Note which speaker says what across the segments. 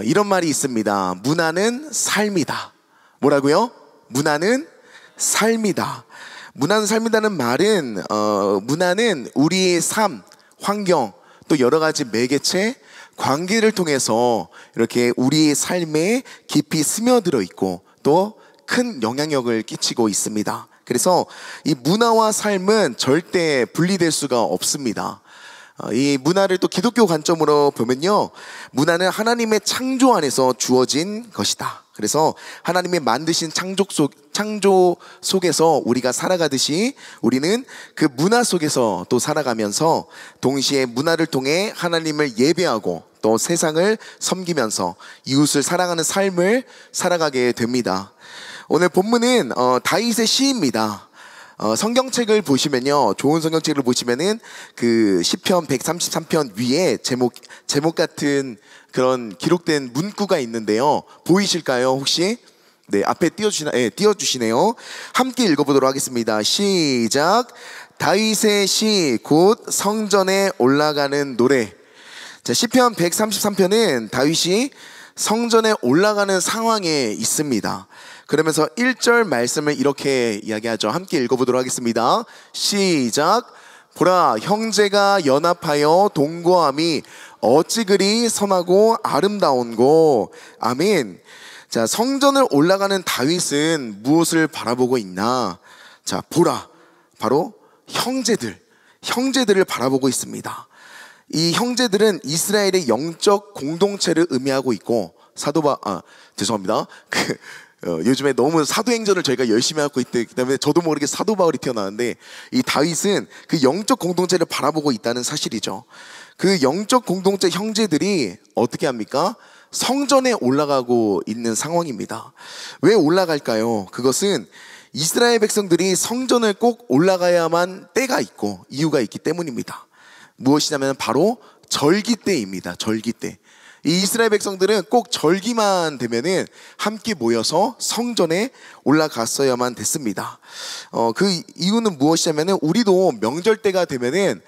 Speaker 1: 이런 말이 있습니다. 문화는 삶이다. 뭐라고요? 문화는 삶이다. 문화는 삶이다는 말은 문화는 우리의 삶, 환경, 또 여러 가지 매개체, 관계를 통해서 이렇게 우리의 삶에 깊이 스며들어 있고 또 큰 영향력을 끼치고 있습니다. 그래서 이 문화와 삶은 절대 분리될 수가 없습니다. 이 문화를 또 기독교 관점으로 보면요, 문화는 하나님의 창조 안에서 주어진 것이다. 그래서 하나님이 만드신 창조 속에서 우리가 살아가듯이 우리는 그 문화 속에서 또 살아가면서 동시에 문화를 통해 하나님을 예배하고 또 세상을 섬기면서 이웃을 사랑하는 삶을 살아가게 됩니다. 오늘 본문은 다윗의 시입니다. 성경책을 보시면요, 좋은 성경책을 보시면은 그 시편 133편 위에 제목 같은 그런 기록된 문구가 있는데요. 보이실까요, 혹시? 네, 앞에 띄워주시네요. 함께 읽어보도록 하겠습니다. 시작. 다윗의 시, 곧 성전에 올라가는 노래. 자, 시편 133편은 다윗이 성전에 올라가는 상황에 있습니다. 그러면서 1절 말씀을 이렇게 이야기하죠. 함께 읽어보도록 하겠습니다. 시작. 보라, 형제가 연합하여 동거함이 어찌 그리 선하고 아름다운고. 아멘. 자, 성전을 올라가는 다윗은 무엇을 바라보고 있나? 자, 보라, 바로 형제들을 바라보고 있습니다. 이 형제들은 이스라엘의 영적 공동체를 의미하고 있고, 죄송합니다. 요즘에 너무 사도행전을 저희가 열심히 하고 있기 때문에 저도 모르게 사도 바울이 튀어나왔는데, 이 다윗은 그 영적 공동체를 바라보고 있다는 사실이죠. 그 영적 공동체 형제들이 어떻게 합니까? 성전에 올라가고 있는 상황입니다. 왜 올라갈까요? 그것은 이스라엘 백성들이 성전을 꼭 올라가야만 때가 있고 이유가 있기 때문입니다. 무엇이냐면 바로 절기 때입니다. 절기 때. 이 이스라엘 백성들은 꼭 절기만 되면은 함께 모여서 성전에 올라갔어야만 됐습니다. 그 이유는 무엇이냐면은 우리도 명절 때가 되면은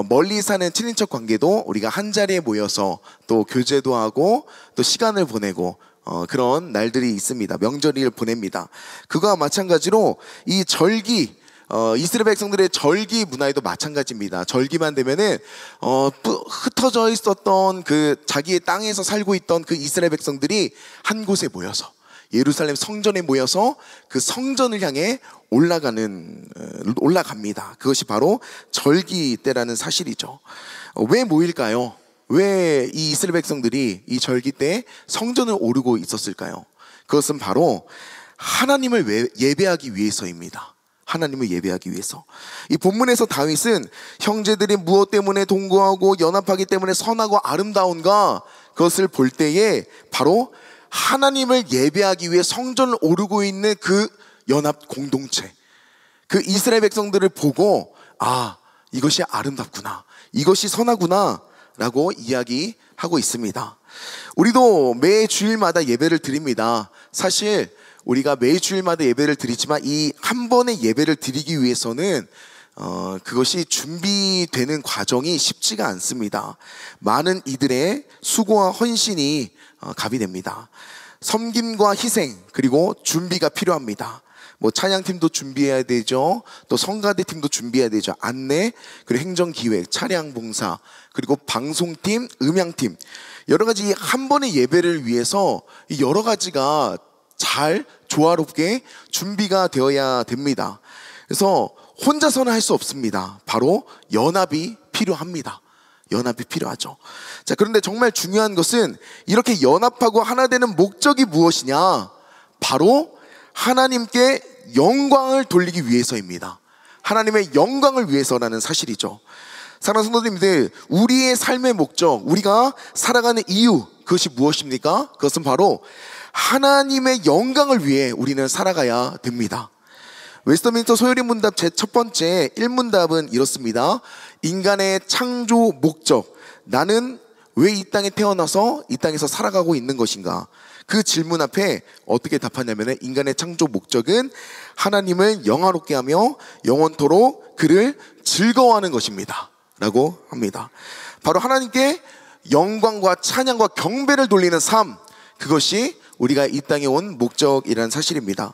Speaker 1: 멀리 사는 친인척 관계도 우리가 한 자리에 모여서 또 교제도 하고 또 시간을 보내고 그런 날들이 있습니다. 명절을 보냅니다. 그거와 마찬가지로 이 절기, 이스라엘 백성들의 절기 문화에도 마찬가지입니다. 절기만 되면은 흩어져 있었던 그 자기의 땅에서 살고 있던 그 이스라엘 백성들이 한 곳에 모여서 예루살렘 성전에 모여서 그 성전을 향해 올라갑니다. 그것이 바로 절기 때라는 사실이죠. 왜 모일까요? 왜 이 이스라엘 백성들이 이 절기 때 성전을 오르고 있었을까요? 그것은 바로 하나님을 예배하기 위해서입니다. 하나님을 예배하기 위해서. 이 본문에서 다윗은 형제들이 무엇 때문에 동거하고 연합하기 때문에 선하고 아름다운가, 그것을 볼 때에 바로 하나님을 예배하기 위해 성전을 오르고 있는 그 연합 공동체, 그 이스라엘 백성들을 보고 이것이 아름답구나, 이것이 선하구나 라고 이야기하고 있습니다. 우리도 매 주일마다 예배를 드립니다. 사실 우리가 매 주일마다 예배를 드리지만 이 한 번의 예배를 드리기 위해서는 그것이 준비되는 과정이 쉽지가 않습니다. 많은 이들의 수고와 헌신이 가비됩니다. 섬김과 희생, 그리고 준비가 필요합니다. 찬양팀도 준비해야 되죠. 또 성가대 팀도 준비해야 되죠. 안내, 그리고 행정기획, 차량 봉사, 그리고 방송팀, 음향팀, 여러 가지 한 번의 예배를 위해서 여러 가지가 잘 조화롭게 준비가 되어야 됩니다. 그래서 혼자서는 할 수 없습니다. 바로 연합이 필요합니다. 연합이 필요하죠. 자, 그런데 정말 중요한 것은 이렇게 연합하고 하나 되는 목적이 무엇이냐? 바로 하나님께 영광을 돌리기 위해서입니다. 하나님의 영광을 위해서라는 사실이죠. 사랑하는 성도님들, 우리의 삶의 목적, 우리가 살아가는 이유, 그것이 무엇입니까? 그것은 바로 하나님의 영광을 위해 우리는 살아가야 됩니다. 웨스트민스터 소요리 문답 제 첫 번째 1문답은 이렇습니다. 인간의 창조 목적, 나는 왜 이 땅에 태어나서 이 땅에서 살아가고 있는 것인가? 그 질문 앞에 어떻게 답하냐면, 인간의 창조 목적은 하나님을 영화롭게 하며 영원토록 그를 즐거워하는 것입니다 라고 합니다. 바로 하나님께 영광과 찬양과 경배를 돌리는 삶, 그것이 우리가 이 땅에 온 목적이라는 사실입니다.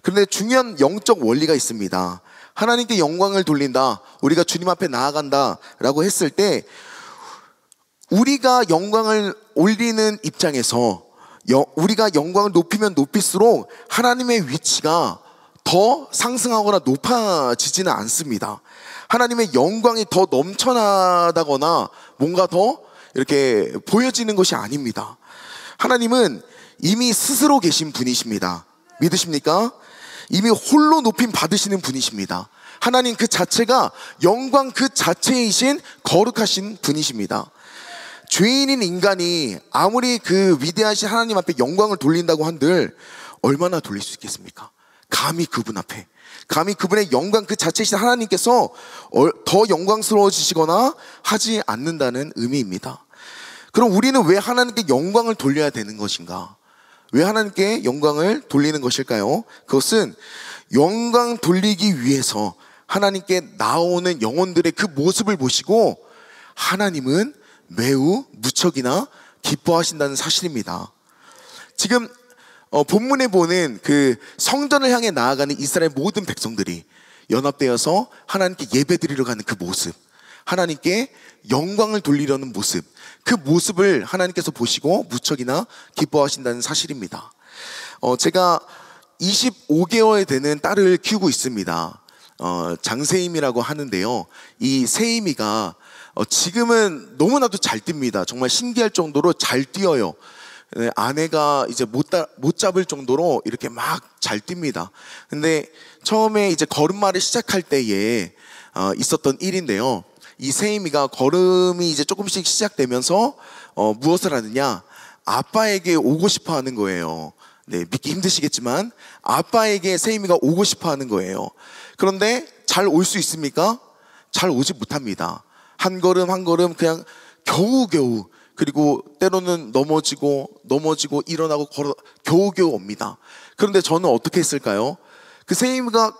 Speaker 1: 그런데 중요한 영적 원리가 있습니다. 하나님께 영광을 돌린다, 우리가 주님 앞에 나아간다 라고 했을 때, 우리가 영광을 올리는 입장에서 우리가 영광을 높이면 높일수록 하나님의 위치가 더 상승하거나 높아지지는 않습니다. 하나님의 영광이 더 넘쳐나다거나 뭔가 더 이렇게 보여지는 것이 아닙니다. 하나님은 이미 스스로 계신 분이십니다. 믿으십니까? 이미 홀로 높임 받으시는 분이십니다. 하나님 그 자체가 영광 그 자체이신 거룩하신 분이십니다. 죄인인 인간이 아무리 그 위대하신 하나님 앞에 영광을 돌린다고 한들 얼마나 돌릴 수 있겠습니까? 감히 그분 앞에, 감히 그분의 영광 그 자체이신 하나님께서 더 영광스러워지시거나 하지 않는다는 의미입니다. 그럼 우리는 왜 하나님께 영광을 돌려야 되는 것인가? 왜 하나님께 영광을 돌리는 것일까요? 그것은 영광 돌리기 위해서 하나님께 나오는 영혼들의 그 모습을 보시고 하나님은 매우 무척이나 기뻐하신다는 사실입니다. 지금 본문에 보는 그 성전을 향해 나아가는 이스라엘 모든 백성들이 연합되어서 하나님께 예배드리러 가는 그 모습, 하나님께 영광을 돌리려는 모습, 그 모습을 하나님께서 보시고 무척이나 기뻐하신다는 사실입니다. 제가 25개월 되는 딸을 키우고 있습니다. 장세임이라고 하는데요, 이 세임이가 지금은 너무나도 잘 뜁니다. 정말 신기할 정도로 잘 뛰어요. 아내가 이제 못 잡을 정도로 이렇게 막 잘 뜁니다. 근데 처음에 이제 걸음마를 시작할 때에 있었던 일인데요, 이 세임이가 걸음이 이제 조금씩 시작되면서 무엇을 하느냐, 아빠에게 오고 싶어 하는 거예요. 네, 믿기 힘드시겠지만 아빠에게 세임이가 오고 싶어 하는 거예요. 그런데 잘 올 수 있습니까? 잘 오지 못합니다. 한 걸음 한 걸음 그냥 겨우겨우, 그리고 때로는 넘어지고 일어나고 겨우겨우 옵니다. 그런데 저는 어떻게 했을까요? 그 세임이가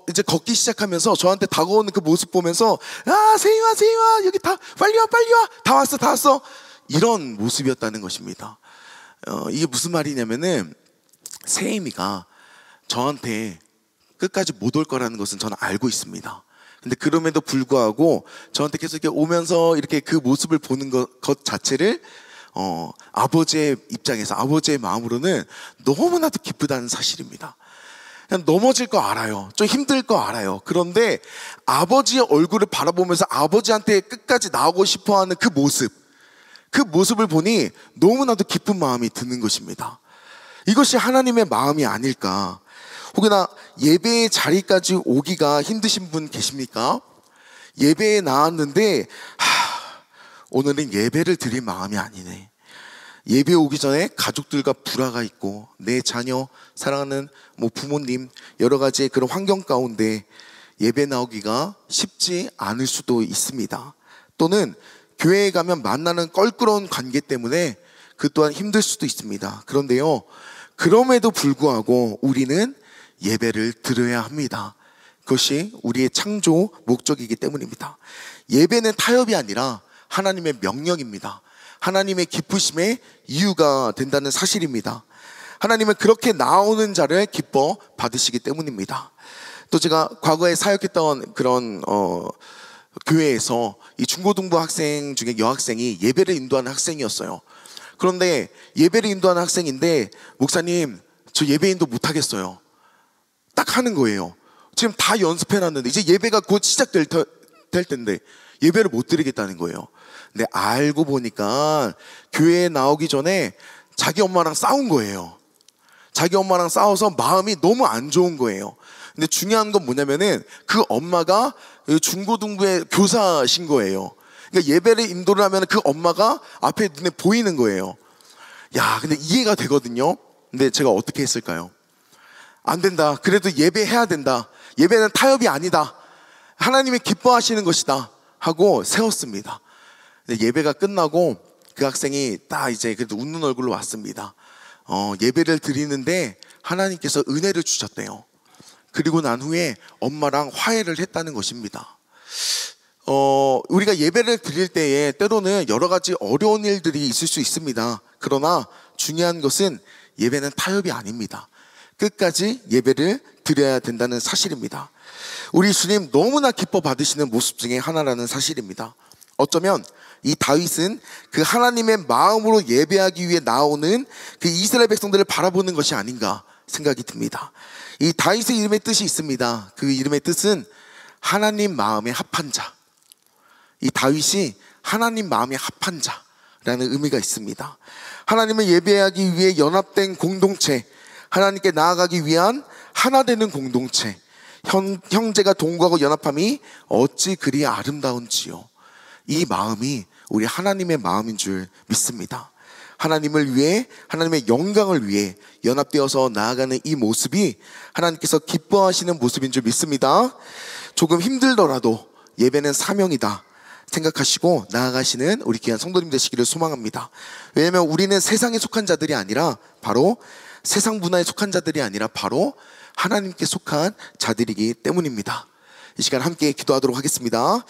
Speaker 1: 이제 걷기 시작하면서 저한테 다가오는 그 모습 보면서, 아, 세임아 여기 다 빨리 와 다 왔어 이런 모습이었다는 것입니다. 이게 무슨 말이냐면은, 세임이가 저한테 끝까지 못 올 거라는 것은 저는 알고 있습니다. 근데 그럼에도 불구하고 저한테 계속 이렇게 오면서 이렇게 그 모습을 보는 것 자체를 아버지의 입장에서, 아버지의 마음으로는 너무나도 기쁘다는 사실입니다. 그냥 넘어질 거 알아요. 좀 힘들 거 알아요. 그런데 아버지의 얼굴을 바라보면서 아버지한테 끝까지 나오고 싶어하는 그 모습을 보니 너무나도 기쁜 마음이 드는 것입니다. 이것이 하나님의 마음이 아닐까. 혹여나 예배의 자리까지 오기가 힘드신 분 계십니까? 예배에 나왔는데 오늘은 예배를 드릴 마음이 아니네. 예배 오기 전에 가족들과 불화가 있고 내 자녀, 사랑하는 부모님, 여러 가지 그런 환경 가운데 예배 나오기가 쉽지 않을 수도 있습니다. 또는 교회에 가면 만나는 껄끄러운 관계 때문에 그 또한 힘들 수도 있습니다. 그런데요, 그럼에도 불구하고 우리는 예배를 드려야 합니다. 그것이 우리의 창조 목적이기 때문입니다. 예배는 타협이 아니라 하나님의 명령입니다. 하나님의 기쁘심의 이유가 된다는 사실입니다. 하나님은 그렇게 나오는 자를 기뻐 받으시기 때문입니다. 또 제가 과거에 사역했던 그런 교회에서 이 중고등부 학생 중에 여학생이 예배를 인도하는 학생이었어요. 그런데 예배를 인도하는 학생인데, 목사님 저 예배 인도 못하겠어요. 딱 하는 거예요. 지금 다 연습해놨는데 이제 예배가 곧 시작될 텐데 예배를 못 드리겠다는 거예요. 근데 알고 보니까 교회에 나오기 전에 자기 엄마랑 싸운 거예요. 자기 엄마랑 싸워서 마음이 너무 안 좋은 거예요. 근데 중요한 건 뭐냐면은 그 엄마가 중고등부의 교사신 거예요. 그러니까 예배를 인도를 하면 그 엄마가 앞에 눈에 보이는 거예요. 야, 근데 이해가 되거든요. 근데 제가 어떻게 했을까요? 안 된다. 그래도 예배해야 된다. 예배는 타협이 아니다. 하나님이 기뻐하시는 것이다 하고 세웠습니다. 근데 예배가 끝나고 그 학생이 딱 이제 그래도 웃는 얼굴로 왔습니다. 예배를 드리는데 하나님께서 은혜를 주셨대요. 그리고 난 후에 엄마랑 화해를 했다는 것입니다. 우리가 예배를 드릴 때에 때로는 여러 가지 어려운 일들이 있을 수 있습니다. 그러나 중요한 것은 예배는 타협이 아닙니다. 끝까지 예배를 드려야 된다는 사실입니다. 우리 주님 너무나 기뻐 받으시는 모습 중에 하나라는 사실입니다. 어쩌면 이 다윗은 그 하나님의 마음으로 예배하기 위해 나오는 그 이스라엘 백성들을 바라보는 것이 아닌가 생각이 듭니다. 이 다윗의 이름의 뜻이 있습니다. 그 이름의 뜻은 하나님 마음에 합한 자. 이 다윗이 하나님 마음에 합한 자라는 의미가 있습니다. 하나님을 예배하기 위해 연합된 공동체, 하나님께 나아가기 위한 하나 되는 공동체, 형제가 동거하고 연합함이 어찌 그리 아름다운지요. 이 마음이 우리 하나님의 마음인 줄 믿습니다. 하나님을 위해, 하나님의 영광을 위해 연합되어서 나아가는 이 모습이 하나님께서 기뻐하시는 모습인 줄 믿습니다. 조금 힘들더라도 예배는 사명이다 생각하시고 나아가시는 우리 귀한 성도님 되시기를 소망합니다. 왜냐하면 우리는 세상에 속한 자들이 아니라 바로 세상 문화에 속한 자들이 아니라 바로 하나님께 속한 자들이기 때문입니다. 이 시간 함께 기도하도록 하겠습니다.